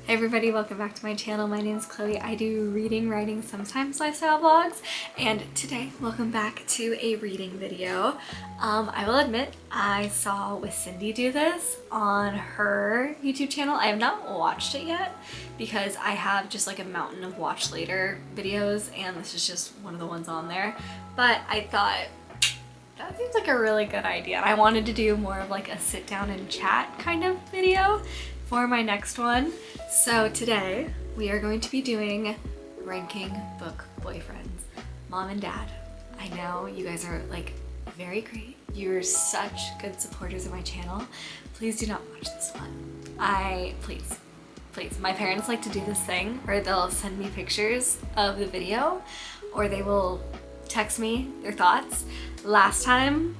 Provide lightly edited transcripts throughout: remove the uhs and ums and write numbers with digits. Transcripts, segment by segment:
Hey everybody, welcome back to my channel. My name is Chloe. I do reading, writing, sometimes lifestyle vlogs, and today, welcome back to a reading video. I will admit, I saw with Cindy do this on her YouTube channel. I have not watched it yet because I have just like a mountain of watch later videos, and this is just one of the ones on there. But I thought, that seems like a really good idea. And I wanted to do more of like a sit down and chat kind of video for my next one. So today we are going to be doing ranking book boyfriends. Mom and Dad, I know you guys are like very great. You're such good supporters of my channel. Please do not watch this one. Please. My parents like to do this thing where they'll send me pictures of the video or they will text me their thoughts. Last time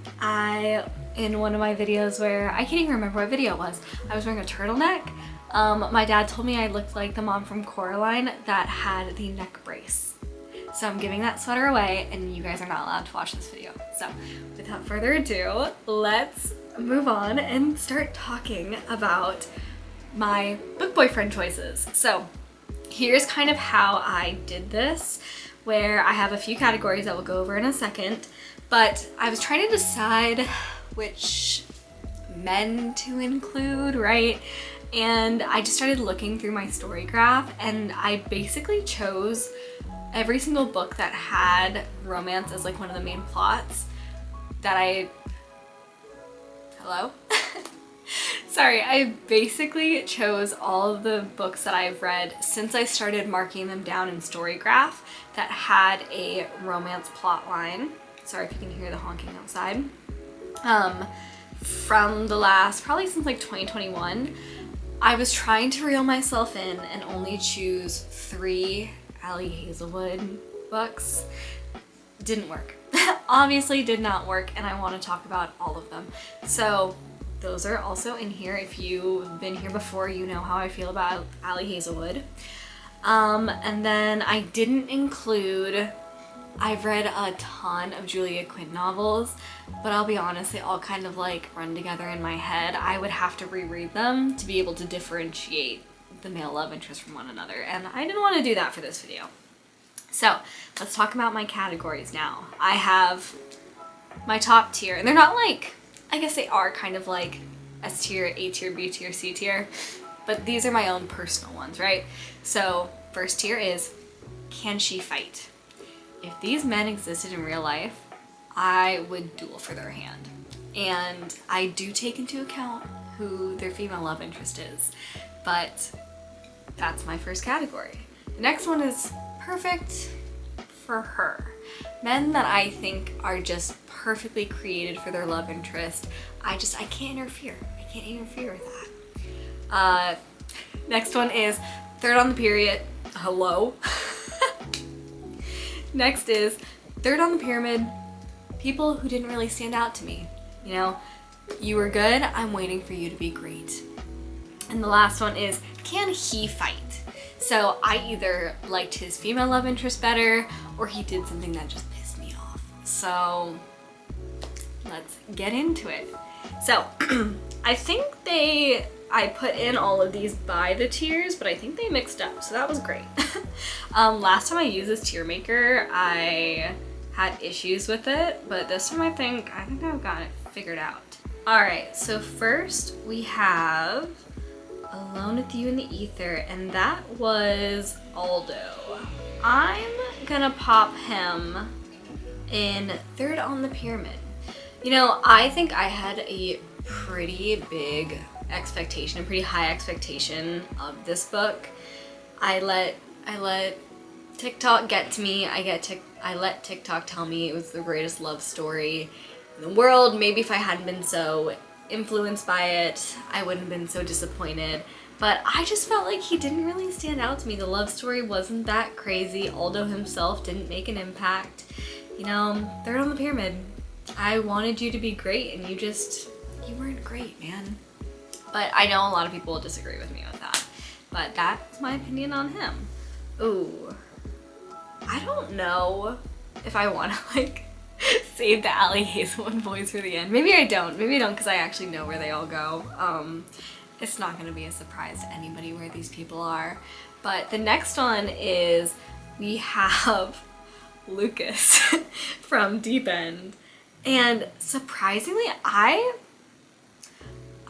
in one of my videos where I can't even remember what video it was, I was wearing a turtleneck. My dad told me I looked like the mom from Coraline that had the neck brace. So I'm giving that sweater away and you guys are not allowed to watch this video. So without further ado, let's move on and start talking about my book boyfriend choices. So here's kind of how I did this, where I have a few categories that we'll go over in a second, but I was trying to decide which men to include, right? And I just started looking through my story graph and I basically chose every single book that had romance as like one of the main plots that Sorry, I basically chose all of the books that I've read since I started marking them down in StoryGraph that had a romance plot line. Sorry if you can hear the honking outside. From the last, probably since like 2021, I was trying to reel myself in and only choose 3 Ali Hazelwood books. Didn't work. Obviously did not work, and I want to talk about all of them. So those are also in here. If you've been here before, you know how I feel about Ali Hazelwood. And then I didn't include, I've read a ton of Julia Quinn novels, but I'll be honest, they all kind of like run together in my head. I would have to reread them to be able to differentiate the male love interest from one another, and I didn't want to do that for this video. So let's talk about my categories now. I have my top tier, and they're not like, I guess they are kind of like S tier, A tier, B tier, C tier, but these are my own personal ones, right? So first tier is, can she fight? If these men existed in real life, I would duel for their hand. And I do take into account who their female love interest is, but that's my first category. The next one is perfect for her. Men that I think are just perfectly created for their love interest. I can't interfere. I can't interfere with that. Next one is third on the period. Hello. Next is third on the pyramid, people who didn't really stand out to me. You know, you were good, I'm waiting for you to be great. And the last one is, can he fight? So I either liked his female love interest better or he did something that just pissed me off. So let's get into it. So I think I put in all of these by the tiers, but I think they mixed up, so that was great. Last time I used this tier maker, I had issues with it, but this time I think I've got it figured out. All right, so first we have Alone with You in the Ether, and that was Aldo. I'm gonna pop him in third on the pyramid. You know, I think I had a pretty big expectation, a pretty high expectation of this book. I let TikTok get to me. I let TikTok tell me it was the greatest love story in the world. Maybe if I hadn't been so influenced by it, I wouldn't have been so disappointed. But I just felt like he didn't really stand out to me. The love story wasn't that crazy. Aldo himself didn't make an impact. You know, third on the pyramid. I wanted you to be great and you weren't great, man. But I know a lot of people will disagree with me with that. But that's my opinion on him. Ooh. I don't know if I want to like save the Ali Hazelwood boys for the end. Maybe I don't because I actually know where they all go. it's not gonna be a surprise to anybody where these people are. But the next one is we have Lucas from Deep End. And surprisingly, I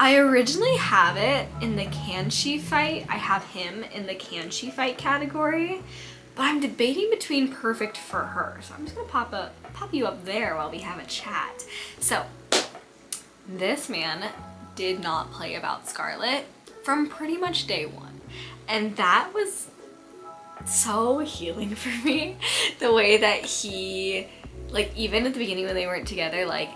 originally have it in the can she fight. I have him in the can she fight category, but I'm debating between Perfect for Her. So I'm just gonna pop you up there while we have a chat. So this man did not play about Scarlet from pretty much day one. And that was so healing for me. The way that he, like, even at the beginning when they weren't together, like,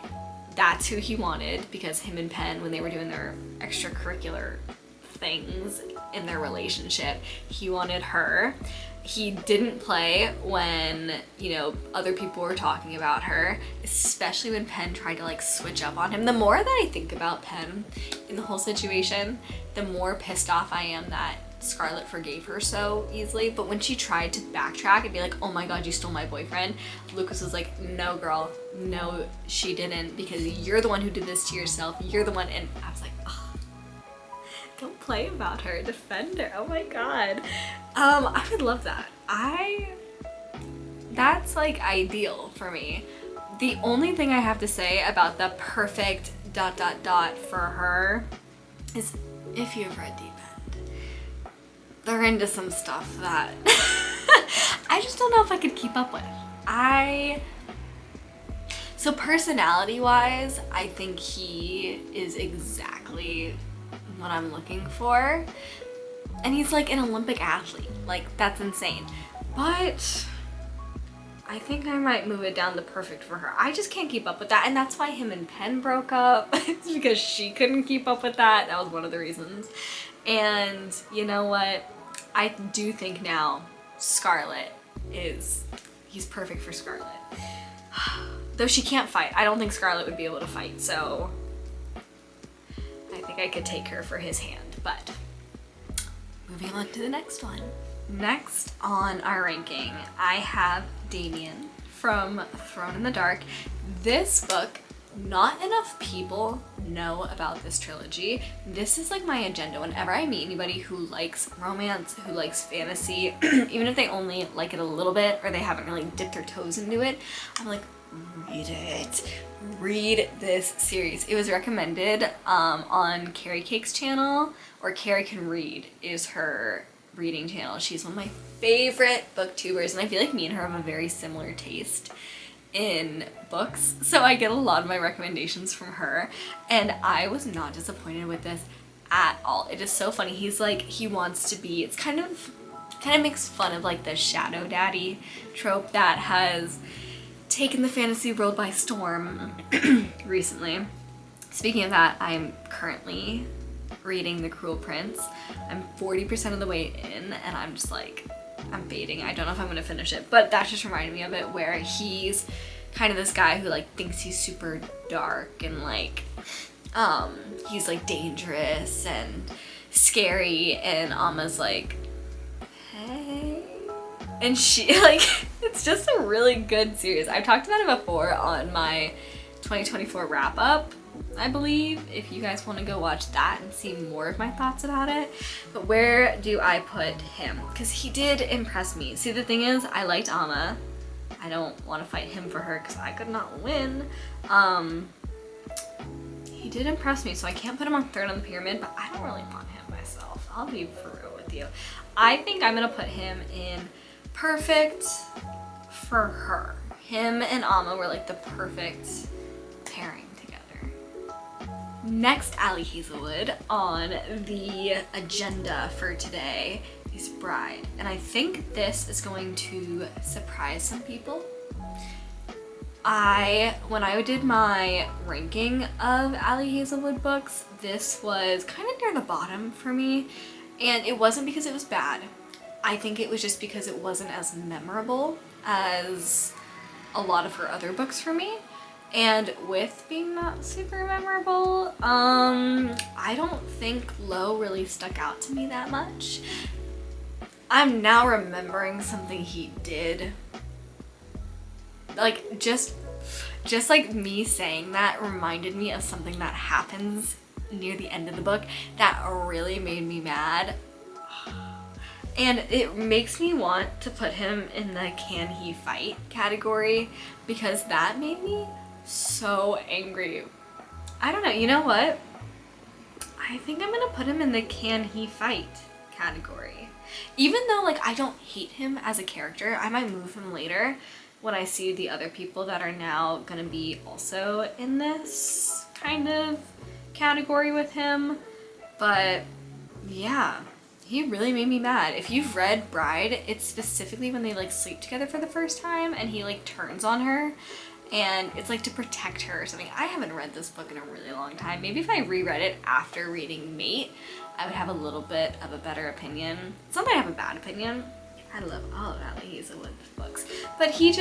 that's who he wanted, because him and Penn, when they were doing their extracurricular things in their relationship, he wanted her. He didn't play when, you know, other people were talking about her, especially when Penn tried to like switch up on him. The more that I think about Penn in the whole situation, the more pissed off I am that Scarlet forgave her so easily. But when she tried to backtrack and be like, oh my god, you stole my boyfriend, Lucas was like, no girl, no she didn't, because you're the one who did this to yourself, you're the one. And I was like, oh, don't play about her, defend her, oh my god. I would love that. That's like ideal for me. The only thing I have to say about the perfect ... for her is, if you've read Deep End, they're into some stuff that I just don't know if I could keep up with. So personality wise, I think he is exactly what I'm looking for. And he's like an Olympic athlete. Like, that's insane. But I think I might move it down to Perfect for Her. I just can't keep up with that. And that's why him and Penn broke up. It's because she couldn't keep up with that. That was one of the reasons. And you know what? I do think now Scarlet he's perfect for Scarlet. Though she can't fight. I don't think Scarlet would be able to fight. So I think I could take her for his hand. But moving on to the next one. Next on our ranking, I have Damien from Thrown in the Dark. This book, not enough people know about this trilogy. This is like my agenda. Whenever I meet anybody who likes romance, who likes fantasy, even if they only like it a little bit or they haven't really dipped their toes into it, I'm like, read it. Read this series. It was recommended on Carrie Cake's channel, or Carrie Can Read is her reading channel. She's one of my favorite booktubers, and I feel like me and her have a very similar taste in books, so I get a lot of my recommendations from her, and I was not disappointed with this at all. It is so funny. He's like, he wants to be, it's kind of makes fun of like the shadow daddy trope that has taken the fantasy world by storm recently. Speaking of that, I'm currently reading The Cruel Prince. I'm 40% of the way in, and I'm just like, I'm baiting. I don't know if I'm gonna finish it, but that just reminded me of it, where he's kind of this guy who like thinks he's super dark and like he's like dangerous and scary, and Amma's like, hey, and she like, it's just a really good series. I've talked about it before on my 2024 wrap up, I believe, if you guys want to go watch that and see more of my thoughts about it. But where do I put him? Because he did impress me. See, the thing is, I liked Amma. I don't want to fight him for her because I could not win. He did impress me, so I can't put him on third on the pyramid, but I don't really want him myself. I'll be for real with you. I think I'm gonna put him in Perfect for Her. Him and Amma were like the perfect pairing together. Next, Ali Hazelwood on the agenda for today is Bride. And I think this is going to surprise some people. When I did my ranking of Ali Hazelwood books, this was kind of near the bottom for me. And it wasn't because it was bad. I think it was just because it wasn't as memorable as a lot of her other books for me. And with being not super memorable, I don't think Low really stuck out to me that much. I'm now remembering something he did. Like, just like me saying that reminded me of something that happens near the end of the book that really made me mad. And it makes me want to put him in the can he fight category because that made me so angry. I don't know, you know what? I think I'm gonna put him in the can he fight category. Even though like I don't hate him as a character, I might move him later when I see the other people that are now gonna be also in this kind of category with him. But yeah, he really made me mad. If you've read Bride, it's specifically when they like sleep together for the first time and he like turns on her and it's like to protect her or something. I haven't read this book in a really long time. Maybe if I reread it after reading Mate, I would have a little bit of a better opinion. It's not that I have a bad opinion. I love all of Ali Hazelwood's books, but he's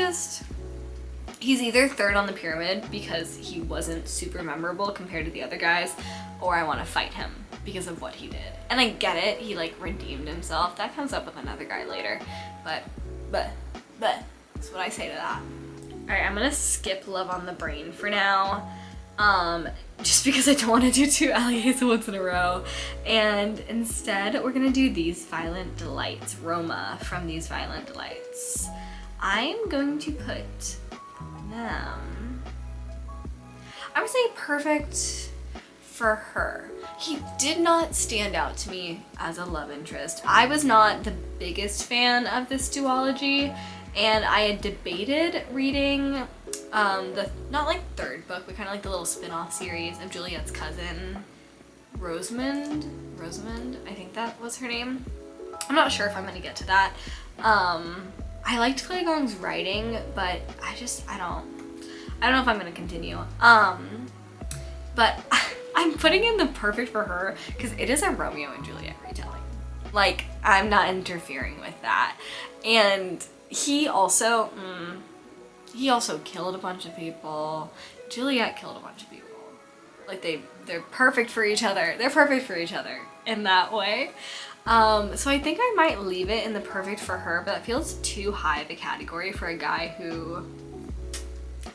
either third on the pyramid because he wasn't super memorable compared to the other guys, or I want to fight him because of what he did. And I get it, he like redeemed himself. That comes up with another guy later, but that's what I say to that. All right, I'm gonna skip Love on the Brain for now, just because I don't want to do 2 Ali Hazewoods in a row. And instead, we're gonna do These Violent Delights, Roma from These Violent Delights. I'm going to put them, I would say perfect for her. He did not stand out to me as a love interest. I was not the biggest fan of this duology, and I had debated reading the, not like third book, but kind of like the little spin-off series of Juliet's cousin, Rosamund, I think that was her name. I'm not sure if I'm gonna get to that. I liked Chloe Gong's writing, but I don't know if I'm gonna continue. But I'm putting in the perfect for her because it is a Romeo and Juliet retelling. Like, I'm not interfering with that. And he also killed a bunch of people. Juliet killed a bunch of people. Like they're perfect for each other. They're perfect for each other in that way. So I think I might leave it in the perfect for her, but that feels too high of a category for a guy who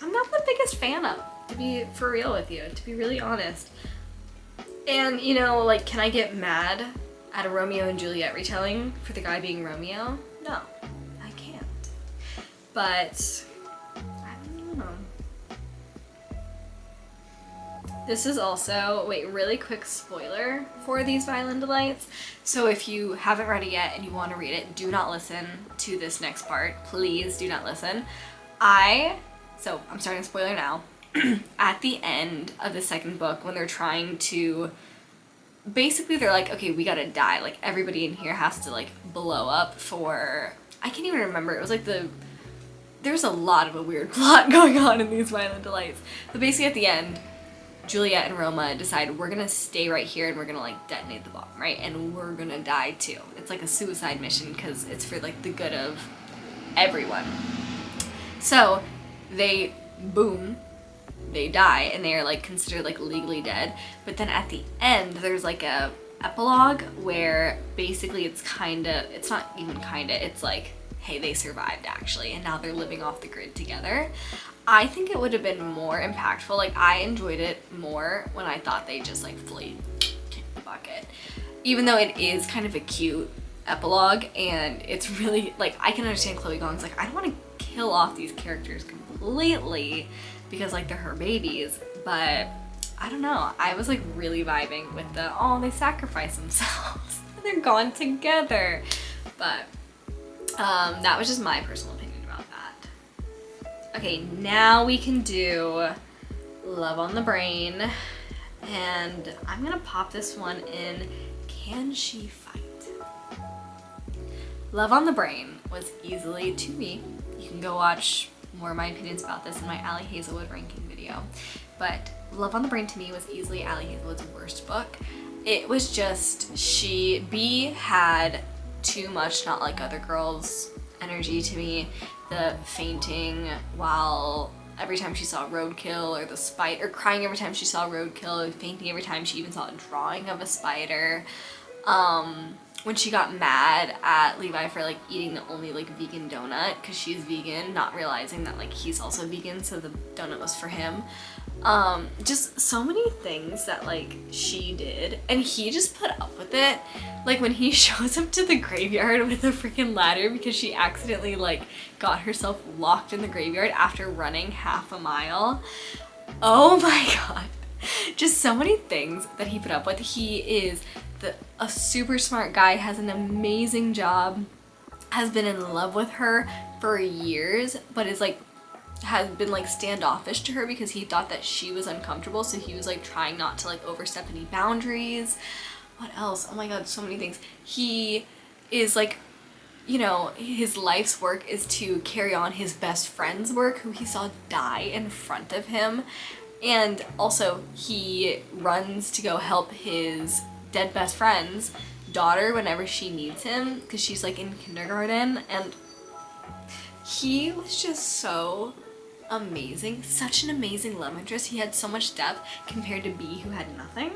I'm not the biggest fan of, to be for real with you, to be really honest. And you know, like, can I get mad at a Romeo and Juliet retelling for the guy being Romeo? No, I can't. But I don't know. This is also, wait, really quick spoiler for These Violent Delights. So if you haven't read it yet and you want to read it, do not listen to this next part. Please do not listen. So I'm starting a spoiler now. At the end of the second book, when they're trying to, basically they're like, okay, we gotta die. Like, everybody in here has to like blow up for, I can't even remember. It was like there's a lot of a weird plot going on in These Violent Delights. But basically at the end, Juliet and Roma decide we're gonna stay right here and we're gonna like detonate the bomb, right? And we're gonna die too. It's like a suicide mission because it's for like the good of everyone. So they die and they are like considered like legally dead. But then at the end there's like a epilogue where basically it's not even it's like, hey, they survived actually and now they're living off the grid together. I think it would have been more impactful. Like, I enjoyed it more when I thought they just like fully kicked the bucket. Even though it is kind of a cute epilogue and it's really like, I can understand Chloe Gong's like, I don't want to kill off these characters completely because like they're her babies, but I don't know. I was like really vibing with the, oh, they sacrifice themselves and they're gone together. But that was just my personal opinion about that. Okay, now we can do Love on the Brain, and I'm gonna pop this one in, Can She Fight? Love on the Brain was easily, to me, you can go watch more of my opinions about this in my Ali Hazelwood ranking video, but Love on the Brain to me was easily Ali Hazelwood's worst book. It was just, B had too much Not Like Other Girls energy to me. The fainting while every time she saw roadkill, or the spider, or crying every time she saw roadkill, or fainting every time she even saw a drawing of a spider. When she got mad at Levi for like eating the only like vegan donut because she's vegan, not realizing that like he's also vegan, so the donut was for him. Just so many things that like she did, and he just put up with it. Like when he shows up to the graveyard with a freaking ladder because she accidentally like got herself locked in the graveyard after running half a mile. Oh my god. Just so many things that he put up with. He is a super smart guy, has an amazing job, has been in love with her for years, but is like has been like standoffish to her because he thought that she was uncomfortable, so he was like trying not to like overstep any boundaries. What else? Oh my god, so many things. He is like, you know, his life's work is to carry on his best friend's work who he saw die in front of him, and also he runs to go help his dead best friend's daughter whenever she needs him because she's like in kindergarten. And he was just so amazing, such an amazing love interest. He had so much depth compared to B, who had nothing.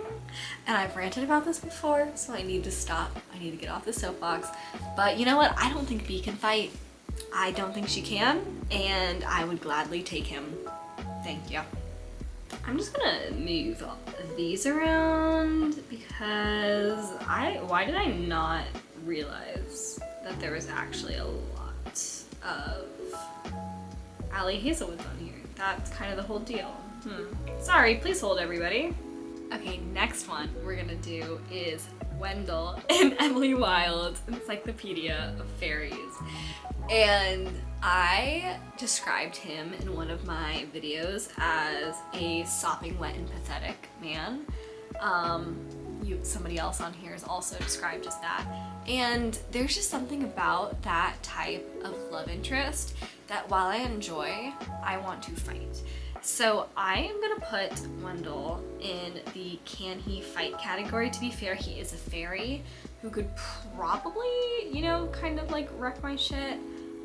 And I've ranted about this before, so I need to stop. I need to get off the soapbox. But you know what? I don't think B can fight. I don't think she can, and I would gladly take him. Thank you. I'm just gonna move these around because why did I not realize that there was actually a lot of Ali Hazelwood's on here? That's kind of the whole deal. Sorry, please hold everybody. Okay, next one we're gonna do is Wendell in Emily Wilde's Encyclopedia of Fairies. And I described him in one of my videos as a sopping wet and pathetic man. Somebody else on here is also described as that. And there's just something about that type of love interest that while I enjoy, I want to fight. So I am gonna put Wendell in the can he fight category. To be fair, he is a fairy who could probably, you know, kind of like wreck my shit.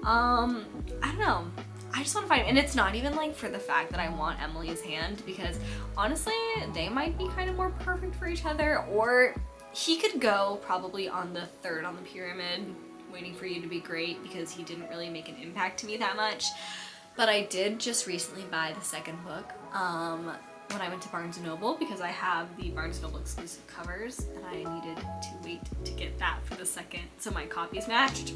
I don't know. I just want to fight him. And it's not even like for the fact that I want Emily's hand, because honestly, they might be kind of more perfect for each other, or he could go probably on the third on the pyramid, waiting for you to be great, because he didn't really make an impact to me that much. But I did just recently buy the second book when I went to Barnes & Noble, because I have the Barnes & Noble exclusive covers and I needed to wait to get that for the second, so my copies matched.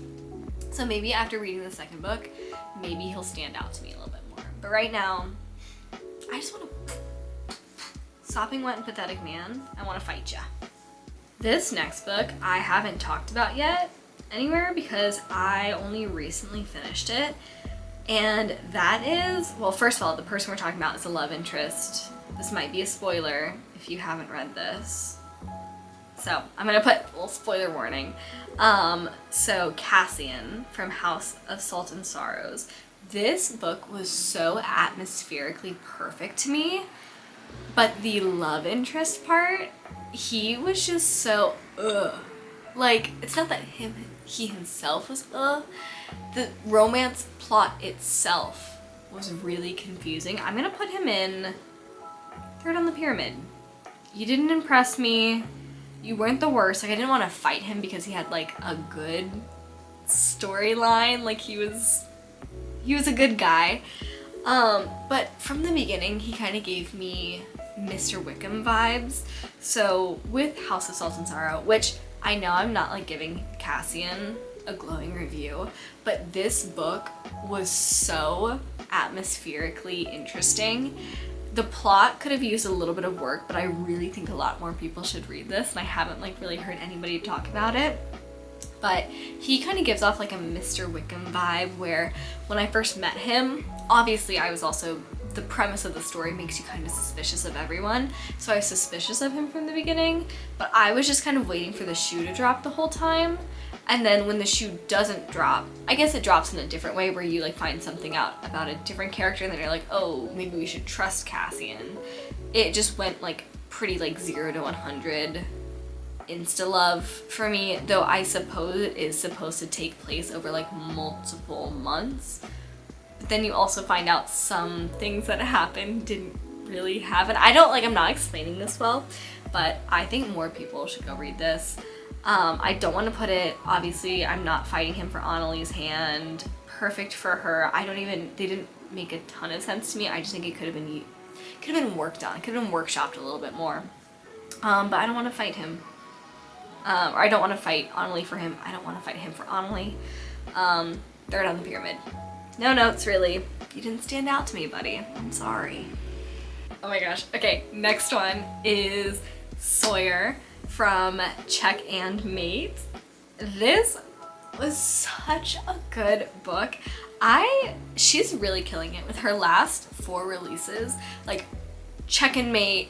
So maybe after reading the second book, maybe he'll stand out to me a little bit more. But right now, I just want to sopping wet and pathetic man. I want to fight ya. This next book I haven't talked about yet anywhere because I only recently finished it. And that is, well, first of all, the person we're talking about is a love interest. This might be a spoiler if you haven't read this. So I'm gonna put a little spoiler warning. So Cassian from House of Salt and Sorrows. This book was so atmospherically perfect to me, but the love interest part, he was just so like, it's not that he himself was the romance plot itself was really confusing. I'm gonna put him in third on the pyramid. You didn't impress me. You weren't the worst. Like, I didn't want to fight him because he had like a good storyline. Like, he was a good guy. But from the beginning, he kind of gave me Mr. Wickham vibes. So with House of Salt and Sorrow, which I know I'm not like giving Cassian a glowing review, but this book was so atmospherically interesting. The plot could have used a little bit of work, but I really think a lot more people should read this, and I haven't like really heard anybody talk about it. But he kind of gives off like a Mr. Wickham vibe, where when I first met him, obviously I was also, the premise of the story makes you kind of suspicious of everyone, so I was suspicious of him from the beginning, but I was just kind of waiting for the shoe to drop the whole time. And then when the shoe doesn't drop, I guess it drops in a different way where you like find something out about a different character and then you're like, oh, maybe we should trust Cassian. It just went like pretty like 0 to 100 insta love for me, though I suppose it is supposed to take place over like multiple months. But then you also find out some things that happened didn't really happen. I'm not explaining this well, but I think more people should go read this. I don't want to put it, obviously I'm not fighting him for Annalie's hand. Perfect for her. They didn't make a ton of sense to me. I just think it could have been could have been worked on, could have been workshopped a little bit more. But I don't want to fight him. Or I don't want to fight Annalie for him. I don't want to fight him for Annalie. Third on the pyramid. No notes, really. You didn't stand out to me, buddy. I'm sorry. Oh my gosh. Okay, next one is Sawyer from Check and Mate. This was such a good book. She's really killing it with her last 4 releases, like Check and Mate,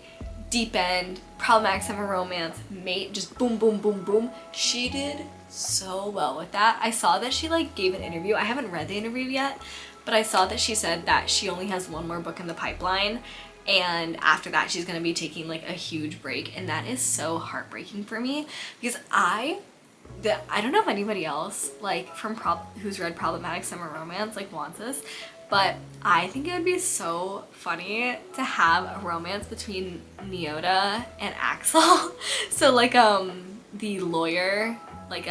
Deep End, Problematic Summer Romance, Mate, just boom, boom, boom, boom. She did so well with that. I saw that she like gave an interview. I haven't read the interview yet, but I saw that she said that she only has 1 more book in the pipeline, and after that she's gonna be taking like a huge break, and that is so heartbreaking for me because I don't know if anybody else like who's read Problematic Summer Romance like wants this, but I think it would be so funny to have a romance between Nyota and Axel. So like the lawyer, like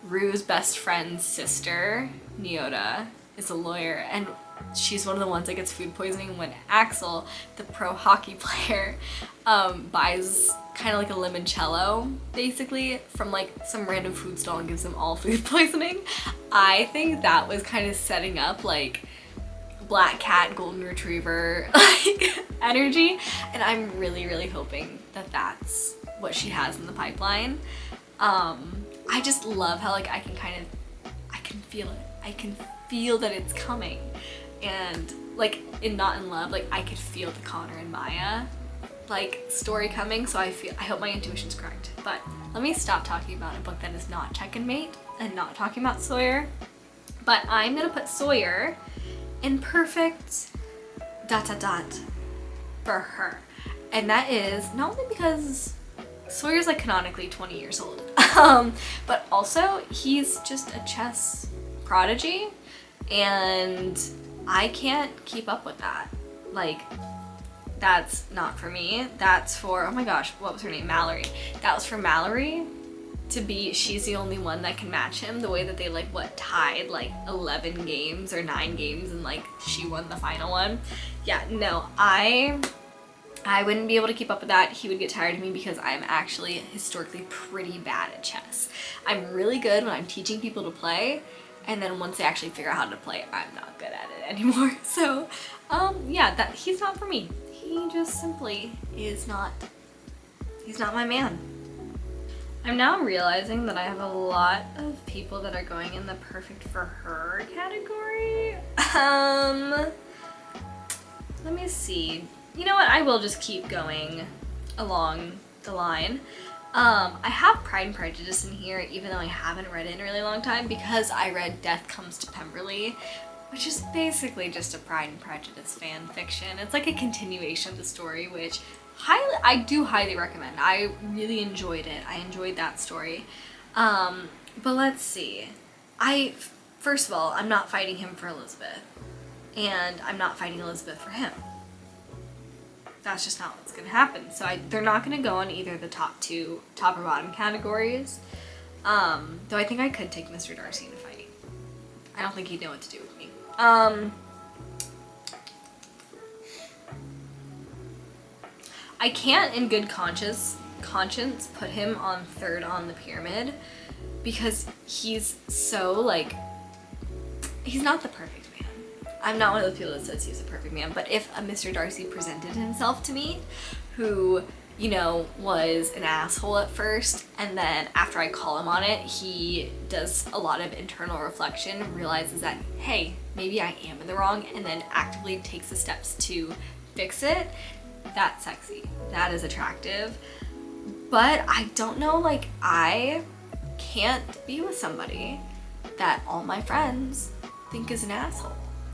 Rue's best friend's sister, Nyota, is a lawyer, and she's one of the ones that gets food poisoning when Axel, the pro hockey player, buys kind of like a limoncello basically from like some random food stall and gives them all food poisoning. I think that was kind of setting up like black cat golden retriever like energy, and I'm really, really hoping that that's what she has in the pipeline. I just love how like I can feel it. I can feel that it's coming. And like in Not in Love, like I could feel the Connor and Maya like story coming, so I hope my intuition's correct. But let me stop talking about a book that is not Check and Mate and not talking about Sawyer. But I'm gonna put Sawyer in perfect ... for her. And that is not only because Sawyer's like canonically 20 years old, but also he's just a chess prodigy, and I can't keep up with that. Like, that's not for me. That's for, oh my gosh, what was her name? Mallory. That was for Mallory to be, she's the only one that can match him, the way that they like tied like 11 games or 9 games and like she won the final one. Yeah, no, I wouldn't be able to keep up with that. He would get tired of me because I'm actually historically pretty bad at chess. I'm really good when I'm teaching people to play, and then once they actually figure out how to play, I'm not good at it anymore. So, yeah, he's not for me. He just simply is not, he's not my man. I'm now realizing that I have a lot of people that are going in the perfect for her category. Let me see. You know what, I will just keep going along the line. I have Pride and Prejudice in here, even though I haven't read it in a really long time, because I read Death Comes to Pemberley, which is basically just a Pride and Prejudice fan fiction. It's like a continuation of the story, which I do highly recommend. I really enjoyed it. I enjoyed that story. But let's see. First of all, I'm not fighting him for Elizabeth, and I'm not fighting Elizabeth for him. That's just not what's gonna happen. So they're not gonna go on either the top or bottom categories. Though I think I could take Mr. Darcy in a fight. I don't think he'd know what to do with me. I can't in good conscience put him on third on the pyramid because he's so like, he's not the perfect man. I'm not one of those people that says he's the perfect man, but if a Mr. Darcy presented himself to me who, you know, was an asshole at first, and then after I call him on it, he does a lot of internal reflection, realizes that, hey, maybe I am in the wrong, and then actively takes the steps to fix it, that's sexy. That is attractive. But I don't know, like, I can't be with somebody that all my friends think is an asshole.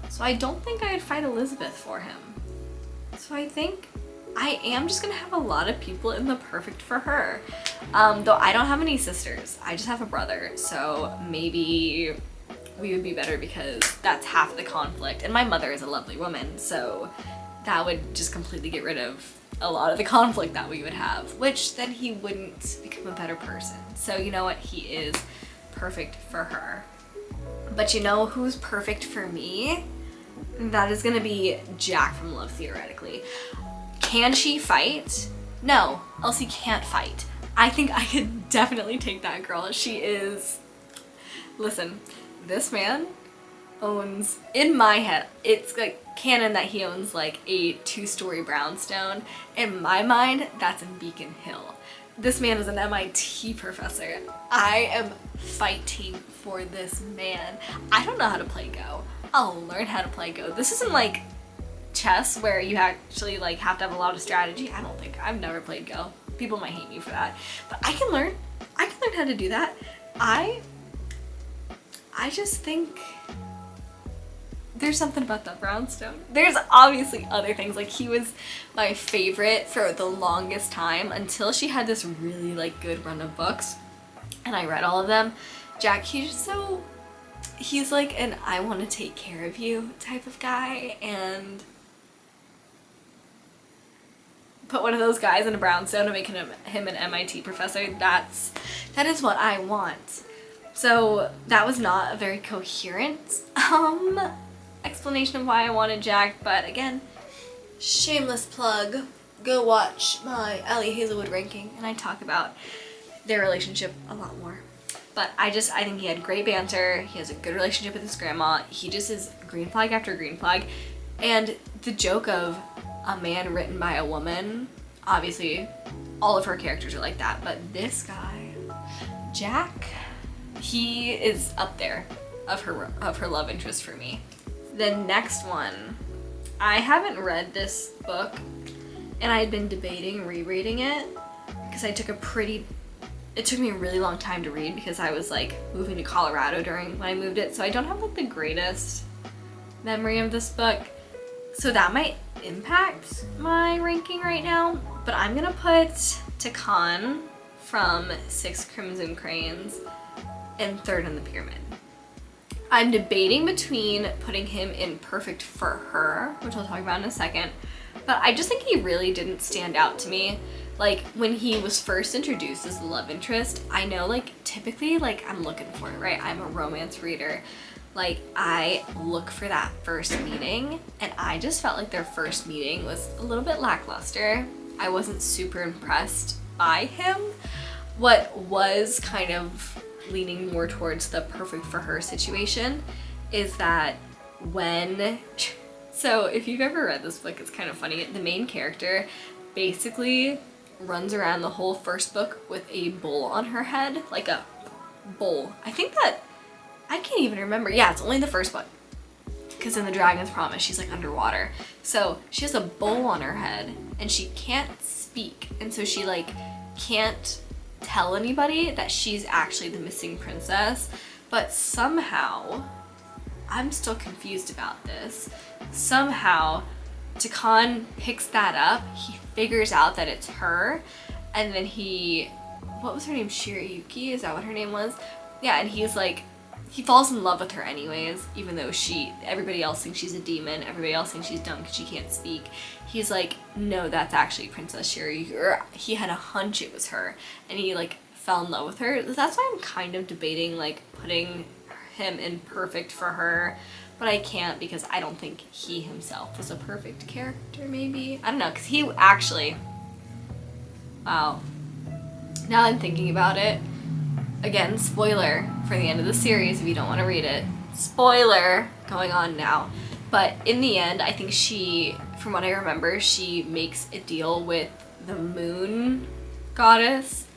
So I don't think I'd fight Elizabeth for him. So I think I am just gonna have a lot of people in the perfect for her. Though I don't have any sisters, I just have a brother, so maybe we would be better because that's half the conflict. And my mother is a lovely woman, so that would just completely get rid of a lot of the conflict that we would have, which then he wouldn't become a better person. So you know what, he is perfect for her. But you know who's perfect for me? That is gonna be Jack from Love, theoretically. Can she fight? No, Elsie can't fight. I think I could definitely take that girl. She is... Listen, this man owns, in my head, it's like canon that he owns like a 2-story brownstone. In my mind, that's in Beacon Hill. This man is an MIT professor. I am fighting for this man. I don't know how to play Go. I'll learn how to play Go. This isn't like chess where you actually like have to have a lot of strategy. I don't think. I've never played Go. People might hate me for that. But I can learn. I can learn how to do that. I just think there's something about that brownstone. There's obviously other things, like he was my favorite for the longest time until she had this really like good run of books and I read all of them. Jack, he's like an I want to take care of you type of guy, and put one of those guys in a brownstone and make him an MIT professor. That is what I want. So that was not a very coherent explanation of why I wanted Jack, but again, shameless plug, go watch my Ali Hazelwood ranking and I talk about their relationship a lot more. But I think he had great banter, he has a good relationship with his grandma, he just is green flag after green flag, and the joke of a man written by a woman, obviously all of her characters are like that, but this guy, Jack, he is up there of her love interest for me. The next one, I haven't read this book and I had been debating rereading it because it took me a really long time to read because I was like moving to Colorado when I moved it, so I don't have like the greatest memory of this book, so that might impact my ranking right now. But I'm gonna put Takan from 6 Crimson Cranes in 3rd in the pyramid. I'm debating between putting him in Perfect for Her, which I'll talk about in a second, but I just think he really didn't stand out to me. Like, when he was first introduced as the love interest, I know, like, typically, like, I'm looking for it, right? I'm a romance reader. Like, I look for that first meeting, and I just felt like their first meeting was a little bit lackluster. I wasn't super impressed by him. What was kind of leaning more towards the Perfect for Her situation is that so if you've ever read this book, it's kind of funny. The main character basically runs around the whole first book with a bowl on her head, like a bowl. I can't even remember. Yeah, it's only the first book, because in The Dragon's Promise she's like underwater. So she has a bowl on her head and she can't speak, and so she like can't tell anybody that she's actually the missing princess. But somehow, I'm still confused about this, somehow Takan picks that up, he figures out that it's her, and then what was her name, Shirayuki, is that what her name was? Yeah, and he's like, he falls in love with her anyways, even though everybody else thinks she's a demon, everybody else thinks she's dumb because she can't speak. He's like, no, that's actually Princess Shirayuki, or he had a hunch it was her, and he like fell in love with her. That's why I'm kind of debating like putting him in Perfect for Her, but I can't because I don't think he himself was a perfect character, maybe. I don't know, because he actually, wow, now I'm thinking about it, again, spoiler for the end of the series if you don't want to read it. Spoiler going on now. But in the end, I think from what I remember, she makes a deal with the moon goddess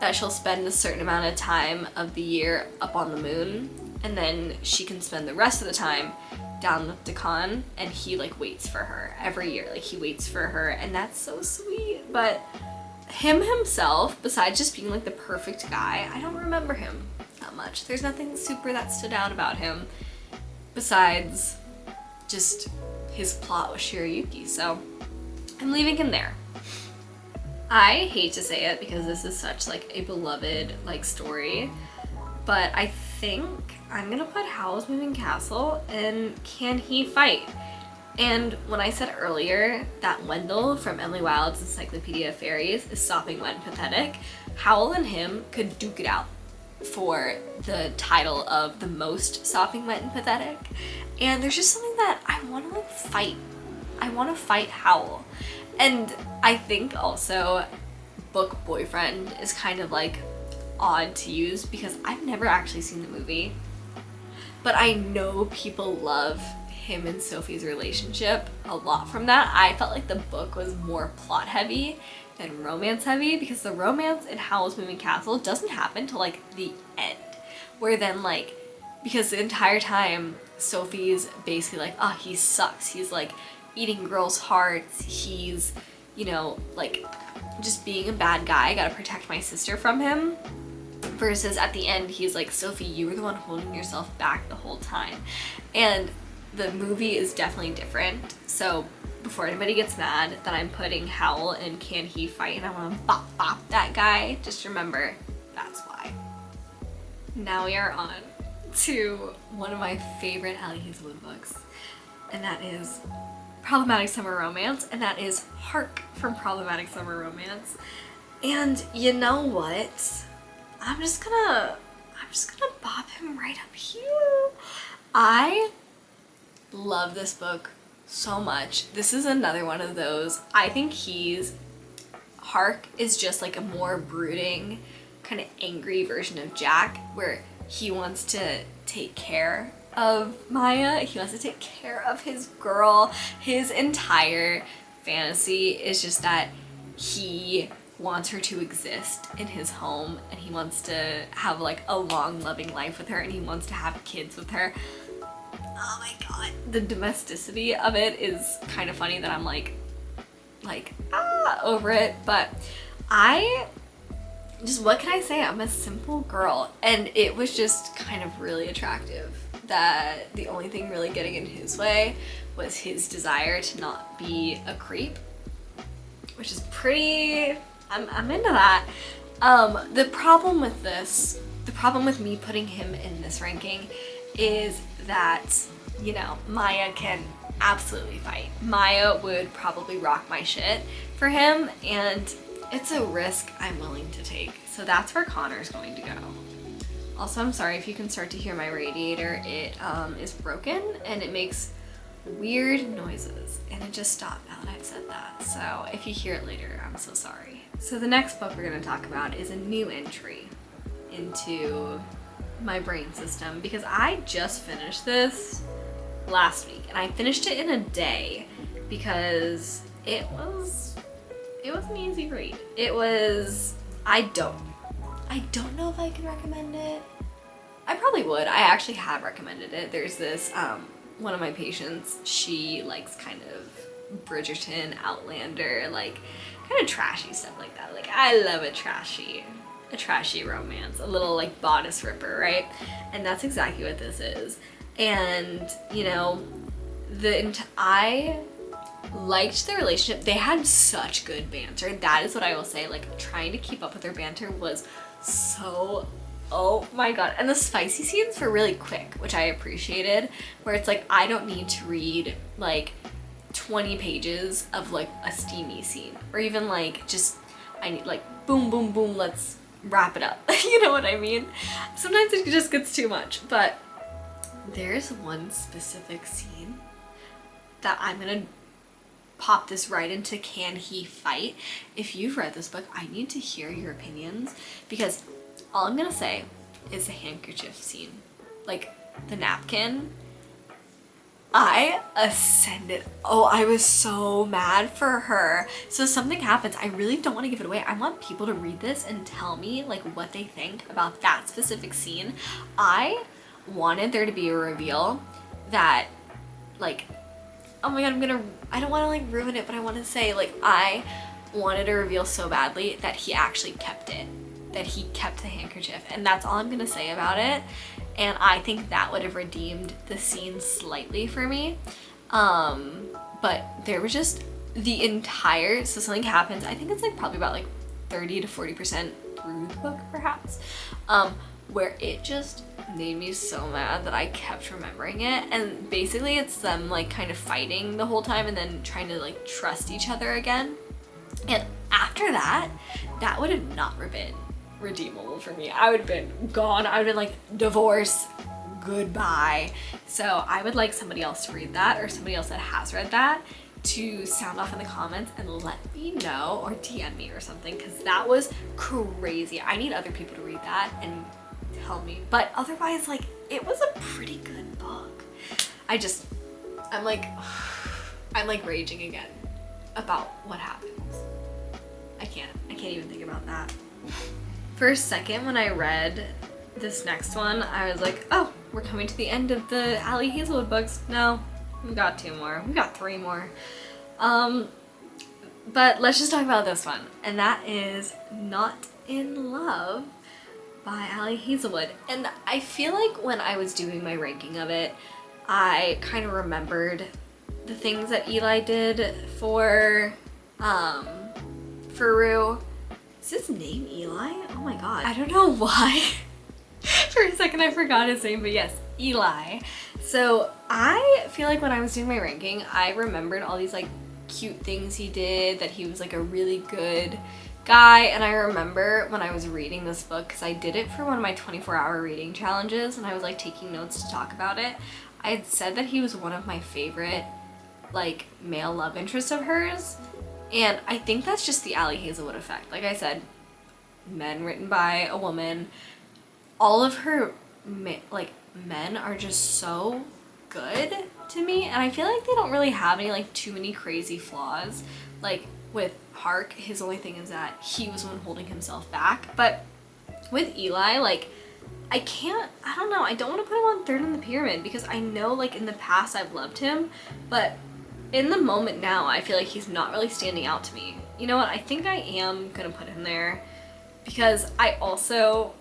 that she'll spend a certain amount of time of the year up on the moon, and then she can spend the rest of the time down with Takan, and he like waits for her every year. Like, he waits for her, and that's so sweet. But him himself, besides just being like the perfect guy, I don't remember him that much. There's nothing super that stood out about him besides just his plot with Shirayuki, so I'm leaving him there. I hate to say it because this is such like a beloved like story, but I think I'm gonna put Howl's Moving Castle in Can He Fight? And when I said earlier that Wendell from Emily Wilde's Encyclopedia of Fairies is sopping wet and pathetic, Howl and him could duke it out. for the title of the most sopping wet and pathetic. And there's just something that I want to like fight. I want to fight Howl. And I think also book boyfriend is kind of like odd to use because I've never actually seen the movie, but I know people love him and Sophie's relationship a lot from that. I felt like the book was more plot heavy than romance heavy, because the romance in Howl's Moving Castle doesn't happen till like the end, where then like, because the entire time Sophie's basically like, oh, he sucks, he's like eating girls' hearts, he's, you know, like just being a bad guy, I gotta protect my sister from him. Versus at the end, he's like, Sophie, you were the one holding yourself back the whole time. And the movie is definitely different. So before anybody gets mad that I'm putting Howl in Can He Fight and I want to bop bop that guy, just remember that's why. Now we are on to one of my favorite Ali Hazelwood books, and that is Problematic Summer Romance, and that is Hark from Problematic Summer Romance. And you know what? I'm just gonna bop him right up here. I love this book so much. This is another one of those, I think Hark is just like a more brooding, kind of angry version of Jack, where he wants to take care of Maya, he wants to take care of his girl. His entire fantasy is just that he wants her to exist in his home, and he wants to have like a long loving life with her, and he wants to have kids with her. Oh my god, the domesticity of it is kind of funny that I'm like over it, but what can I say, I'm a simple girl, and it was just kind of really attractive that the only thing really getting in his way was his desire to not be a creep, which is pretty, I'm into that. The problem with me putting him in this ranking is that, you know, Maya can absolutely fight. Maya would probably rock my shit for him, and it's a risk I'm willing to take. So that's where Connor's going to go. Also, I'm sorry if you can start to hear my radiator. It is broken and it makes weird noises, and it just stopped now that I've said that. So if you hear it later, I'm so sorry. So the next book we're going to talk about is a new entry into my brain system, because I just finished this last week, and I finished it in a day because it was an easy read. It was, I don't know if I can recommend it. I probably would. I actually have recommended it. There's this one of my patients, she likes kind of Bridgerton, Outlander, like kind of trashy stuff like that. Like, I love a trashy romance, a little like bodice ripper, right? And that's exactly what this is. And you know, I liked the relationship. They had such good banter. That is what I will say. Like, trying to keep up with their banter was so, oh my god. And the spicy scenes were really quick, which I appreciated, where it's like, I don't need to read like 20 pages of like a steamy scene, or even like just, I need like boom boom boom, let's wrap it up. You know what I mean? Sometimes it just gets too much. But there's one specific scene that I'm gonna pop this right into Can He Fight. If you've read this book, I need to hear your opinions, because all I'm gonna say is the handkerchief scene, like the napkin. I ascended. Oh, I was so mad for her. So something happens. I really don't want to give it away. I want people to read this and tell me like what they think about that specific scene. I wanted there to be a reveal that, like, oh my god, I don't want to like ruin it, but I want to say, like, I wanted a reveal so badly that he actually kept it, that he kept the handkerchief, and that's all I'm gonna say about it. And I think that would have redeemed the scene slightly for me. But there was just the entire, so something happens, I think it's like probably about like 30 to 40% through the book perhaps, where it just made me so mad that I kept remembering it. And basically it's them like kind of fighting the whole time and then trying to like trust each other again. And after that, that would have not been redeemable for me. I would have been gone. I would have been like, divorce, goodbye. So I would like somebody else to read that, or somebody else that has read that, to sound off in the comments and let me know, or DM me or something, because that was crazy. I need other people to read that and tell me. But otherwise, like, it was a pretty good book. I'm like raging again about what happens. I can't even think about that. For a second, when I read this next one, I was like, oh, we're coming to the end of the Ali Hazelwood books. No, we got 2 more. We got 3 more. But let's just talk about this one, and that is Not in Love by Ali Hazelwood. And I feel like when I was doing my ranking of it, I kind of remembered the things that Eli did for Rue. Is his name Eli? Oh my god. I don't know why. For a second I forgot his name, but yes, Eli. So I feel like when I was doing my ranking, I remembered all these like cute things he did, that he was like a really good guy. And I remember when I was reading this book, because I did it for one of my 24-hour reading challenges and I was like taking notes to talk about it, I had said that he was one of my favorite like male love interests of hers. And I think that's just the Ali Hazelwood effect. Like I said, men written by a woman. All of her men are just so good to me, and I feel like they don't really have any like too many crazy flaws. Like with Hark, his only thing is that he was one holding himself back. But with Eli, like I don't know, I don't want to put him on 3rd on the pyramid, because I know like in the past I've loved him, but in the moment now I feel like he's not really standing out to me. You know what, I think I am gonna put him there, because I also,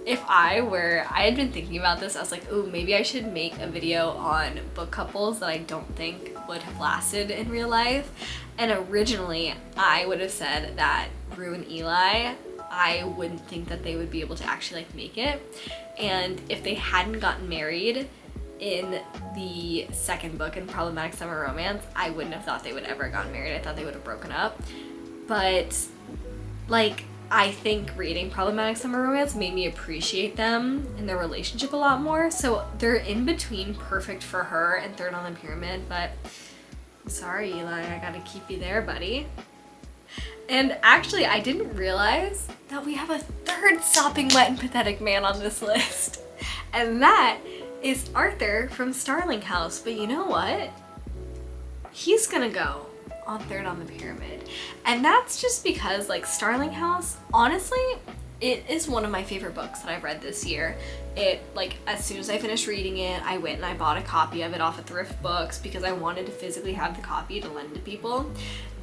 I had been thinking about this, I was like, ooh, maybe I should make a video on book couples that I don't think would have lasted in real life. And originally I would have said that Rue and Eli, I wouldn't think that they would be able to actually like make it. And if they hadn't gotten married in the 2nd book in Problematic Summer Romance, I wouldn't have thought they would ever have gotten married. I thought they would have broken up. But like, I think reading Problematic Summer Romance made me appreciate them and their relationship a lot more. So they're in between perfect for her and 3rd on the pyramid, but I'm sorry, Eli, I gotta keep you there, buddy. And actually, I didn't realize that we have a 3rd sopping wet and pathetic man on this list. And that is Arthur from Starling House. But you know what? He's gonna go on 3rd on the pyramid. And that's just because like Starling House, honestly, it is one of my favorite books that I've read this year. It, like, as soon as I finished reading it, I went and I bought a copy of it off of Thrift Books because I wanted to physically have the copy to lend to people.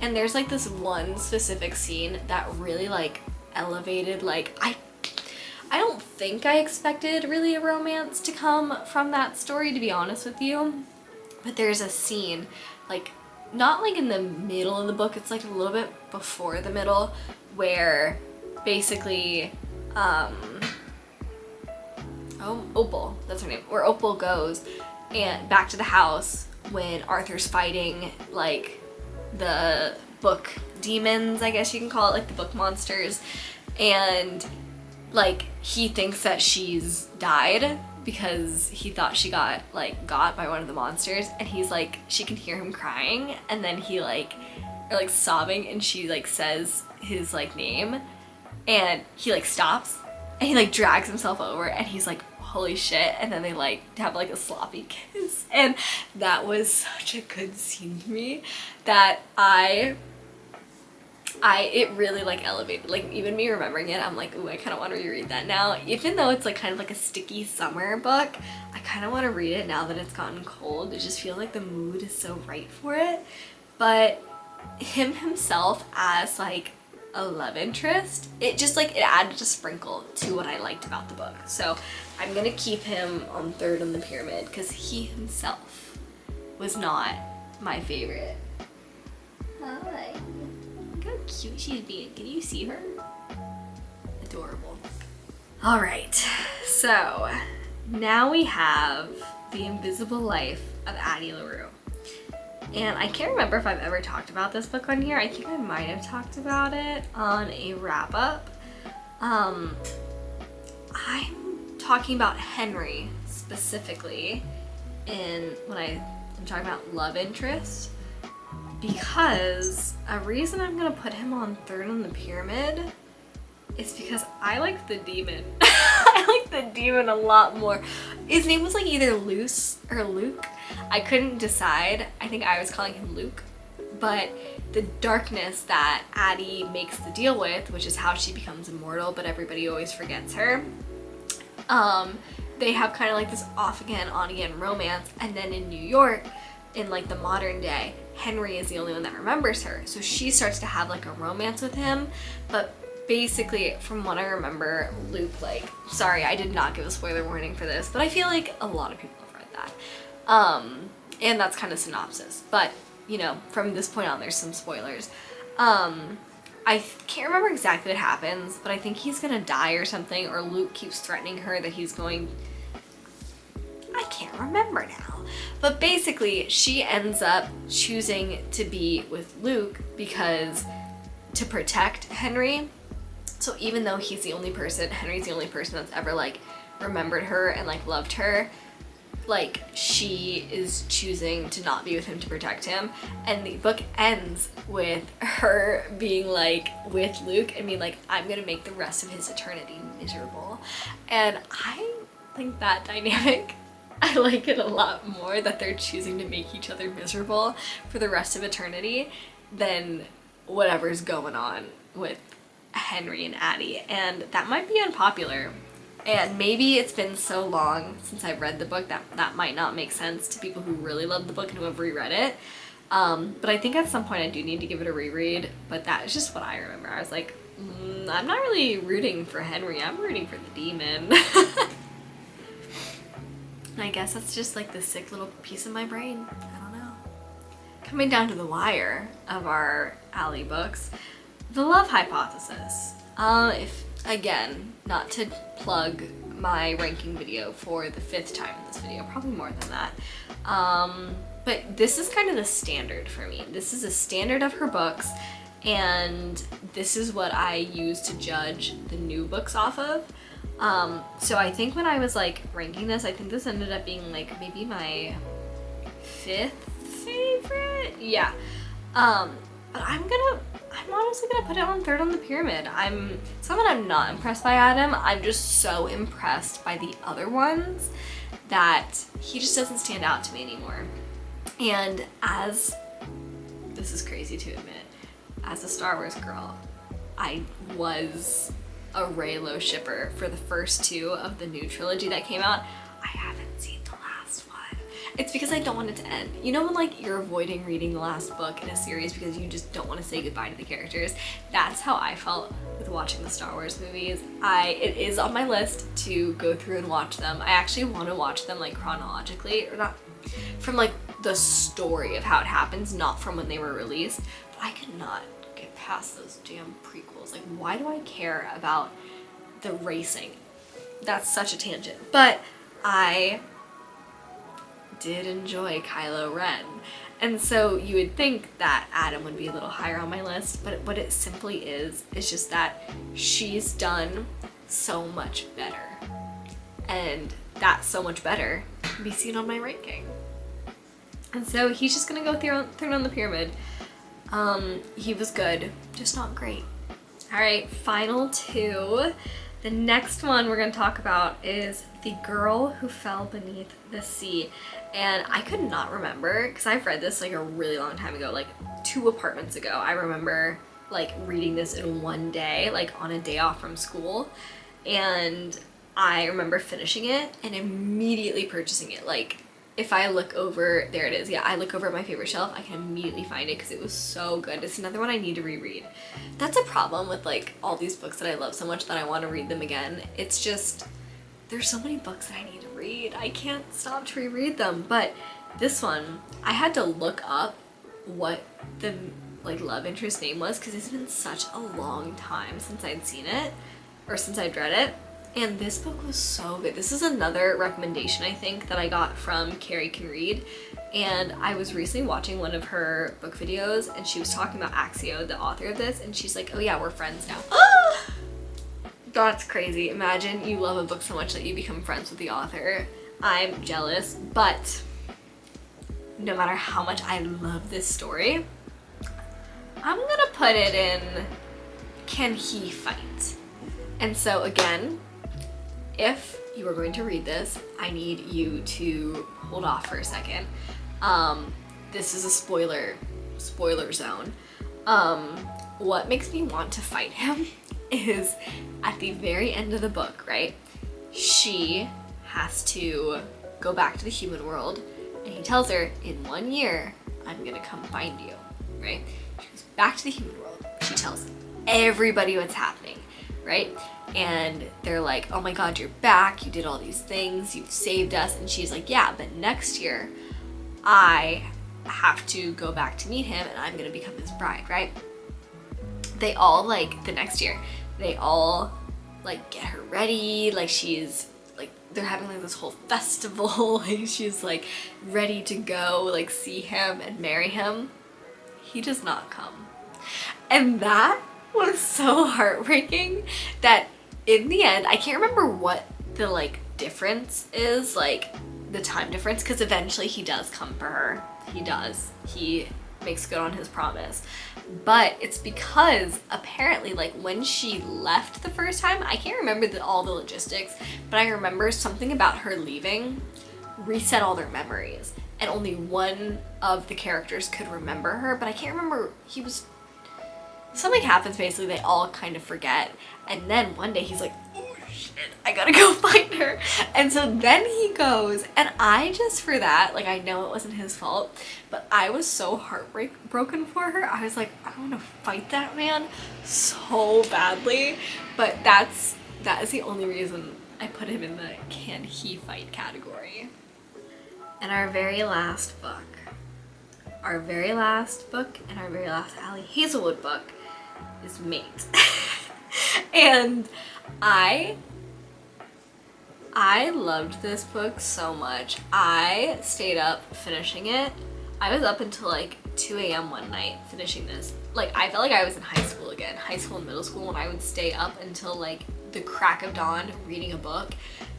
And there's like this one specific scene that really like elevated, like, I don't think I expected really a romance to come from that story, to be honest with you. But there's a scene, like, not like in the middle of the book, it's like a little bit before the middle, where basically, Opal, that's her name, where Opal goes and back to the house when Arthur's fighting like the book demons, I guess you can call it, like the book monsters, and like he thinks that she's died because he thought she got by one of the monsters, and he's like, she can hear him crying, and then he like, or like sobbing, and she like says his like name, and he like stops and he like drags himself over and he's like, holy shit, and then they like have like a sloppy kiss. And that was such a good scene to me that it really like elevated, like even me remembering it, I'm like, ooh, I kind of want to reread that now. Even though it's like kind of like a sticky summer book, I kind of want to read it now that it's gotten cold. It just feels like the mood is so right for it. But him himself as like a love interest, it just like, it added a sprinkle to what I liked about the book. So I'm gonna keep him on 3rd on the pyramid because he himself was not my favorite. Hi. Look how cute she's being. Can you see her? Adorable. All right, so now we have The Invisible Life of Addie LaRue. And I can't remember if I've ever talked about this book on here. I think I might have talked about it on a wrap-up. I'm talking about Henry specifically when I'm talking about love interest, because a reason I'm gonna put him on third on the pyramid is because I like the demon. I like the demon a lot more. His name was like either Luce or Luke. I couldn't decide. I think I was calling him Luke. But the darkness that Addie makes the deal with, which is how she becomes immortal, but everybody always forgets her. They have kind of like this off again, on again romance. And then in New York, in like the modern day, Henry is the only one that remembers her. So she starts to have like a romance with him. But basically, from what I remember, Luke, like, sorry, I did not give a spoiler warning for this, but I feel like a lot of people have read that. And that's kind of synopsis. But, you know, from this point on, there's some spoilers. I can't remember exactly what happens, but I think he's gonna die or something, or Luke keeps threatening her that he's going... I can't remember now. But basically, she ends up choosing to be with Luke because to protect Henry. So even though he's the only person, Henry's the only person that's ever like remembered her and like loved her, like she is choosing to not be with him to protect him. And the book ends with her being like with Luke and being like, I'm gonna make the rest of his eternity miserable. And I think that dynamic, I like it a lot more, that they're choosing to make each other miserable for the rest of eternity than whatever's going on with Henry and Addie. And that might be unpopular. And maybe it's been so long since I've read the book that might not make sense to people who really love the book and who have reread it. But I think at some point I do need to give it a reread. But that is just what I remember. I was like, I'm not really rooting for Henry. I'm rooting for the demon. And I guess that's just like the sick little piece of my brain. I don't know. Coming down to the wire of our Ali books, The Love Hypothesis. If, again, not to plug my ranking video for the 5th time in this video, probably more than that. But this is kind of the standard for me. This is a standard of her books, and this is what I use to judge the new books off of. So I think when I was like ranking this, I think this ended up being like maybe my 5th favorite. Yeah. But I'm honestly gonna put it on third on the pyramid. It's not that I'm not impressed by Adam, I'm just so impressed by the other ones that he just doesn't stand out to me anymore. And this is crazy to admit, as a Star Wars girl, I was a Reylo shipper for the first 2 of the new trilogy that came out. I haven't seen the last one. It's because I don't want it to end. You know when like you're avoiding reading the last book in a series because you just don't want to say goodbye to the characters? That's how I felt with watching the Star Wars movies. It is on my list to go through and watch them. I actually want to watch them like chronologically, or not from like the story of how it happens, not from when they were released. But I could not get past those damn prequels. Like, why do I care about the racing? That's such a tangent. But I did enjoy Kylo Ren. And so you would think that Adam would be a little higher on my list, but what it simply is just that she's done so much better. And that so much better can be seen on my ranking. And so he's just gonna go third on the pyramid. He was good, just not great. All right, final 2. The next one we're gonna talk about is The Girl Who Fell Beneath the Sea. And I could not remember, because I've read this like a really long time ago, like 2 apartments ago. I remember like reading this in one day, like on a day off from school. And I remember finishing it and immediately purchasing it. Like, if I look over, there it is. Yeah, I look over at my favorite shelf, I can immediately find it because it was so good. It's another one I need to reread. That's a problem with like all these books that I love so much that I want to read them again. It's just, there's so many books that I need to read. I can't stop to reread them. But this one, I had to look up what the like love interest name was because it's been such a long time since I'd seen it or since I'd read it. And this book was so good. This is another recommendation I think that I got from Carrie Can Read. And I was recently watching one of her book videos and she was talking about Axio, the author of this, and she's like, oh yeah, we're friends now. That's crazy. Imagine you love a book so much that you become friends with the author. I'm jealous, but no matter how much I love this story, I'm gonna put it in, can he fight? And so again, if you are going to read this, I need you to hold off for a second. This is a spoiler zone. What makes me want to fight him is at the very end of the book, right? She has to go back to the human world, and he tells her, in 1 year, I'm gonna come find you, right? She goes back to the human world. She tells everybody what's happening, right? And they're like, oh my God, you're back. You did all these things. You've saved us. And she's like, yeah, but next year I have to go back to meet him and I'm gonna become his bride, right? They all, like, the next year, they all, like, get her ready. Like, she's, like, they're having, like, this whole festival. Like, she's, like, ready to go, like, see him and marry him. He does not come. And that was so heartbreaking that in the end, I can't remember what the, like, difference is, like, the time difference, because eventually he does come for her. He does. He makes good on his promise. But it's because apparently, like, when she left the first time, I can't remember all the logistics, but I remember something about her leaving reset all their memories, and only one of the characters could remember her, but I can't remember. Something happens, basically, they all kind of forget, and then one day he's like, oh shit, I gotta go find her. And so then he goes, and I just, for that, like, I know it wasn't his fault, but I was so heartbroken for her. I was like, I want to fight that man so badly. But that is the only reason I put him in the can he fight category. And our very last book and our very last Ali Hazelwood book is Mate. And I loved this book so much. I stayed up finishing it. I was up until like 2 a.m. one night finishing this. Like, I felt like I was in high school again, high school and middle school, and I would stay up until like the crack of dawn reading a book.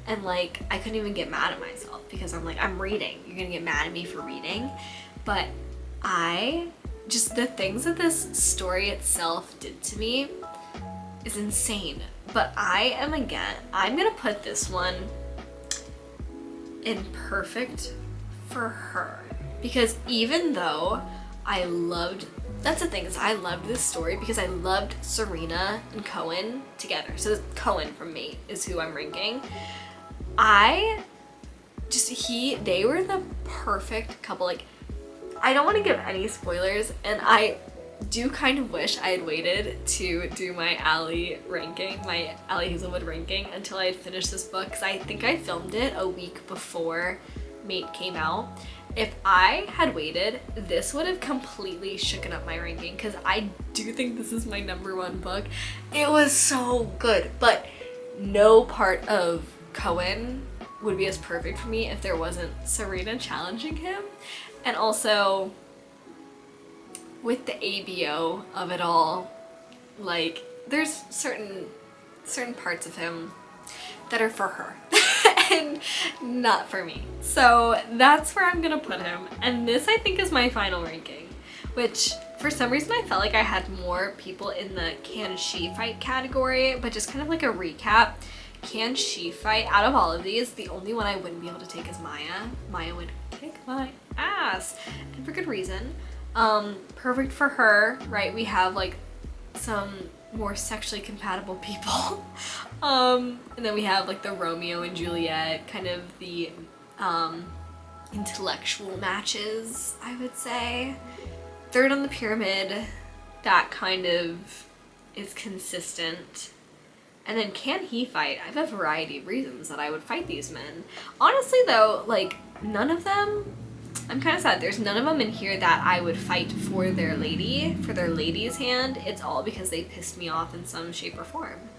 And like, I couldn't even get mad at myself because I'm like, I'm reading. You're gonna get mad at me for reading. But the things that this story itself did to me is insane. But I'm gonna put this one in perfect for her. Because even though I loved this story because I loved Serena and Cohen together. So Cohen from Mate is who I'm ranking. They were the perfect couple. Like, I don't want to give any spoilers, and I do kind of wish I had waited to do my Ali Hazelwood ranking until I had finished this book, because I think I filmed it a week before Mate came out. If I had waited, this would have completely shooken up my ranking, because I do think this is my #1 book. It was so good, but no part of Cohen would be as perfect for me if there wasn't Serena challenging him. And also, with the ABO of it all, like, there's certain parts of him that are for her and not for me. So that's where I'm gonna put him. And this, I think, is my final ranking, which for some reason I felt like I had more people in the can she fight category, but just kind of like a recap. Can she fight? Out of all of these, the only one I wouldn't be able to take is Maya. Maya would kick my ass, and for good reason. Perfect for her, right? We have like some more sexually compatible people. And then we have like the Romeo and Juliet, kind of the intellectual matches, I would say. Third on the pyramid, that kind of is consistent. And then can he fight? I have a variety of reasons that I would fight these men. Honestly though, like, none of them, I'm kind of sad, there's none of them in here that I would fight for their lady's hand. It's all because they pissed me off in some shape or form.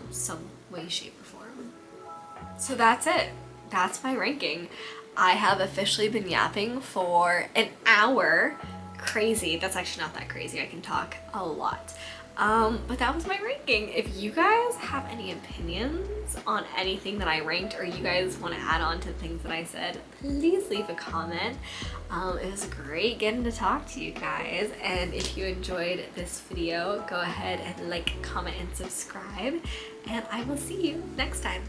Some way, shape, or form. So that's it. That's my ranking. I have officially been yapping for an hour. Crazy. That's actually not that crazy. I can talk a lot. But that was my ranking. If you guys have any opinions on anything that I ranked, or you guys want to add on to things that I said, please leave a comment. It was great getting to talk to you guys, and if you enjoyed this video, go ahead and like, comment, and subscribe, and I will see you next time.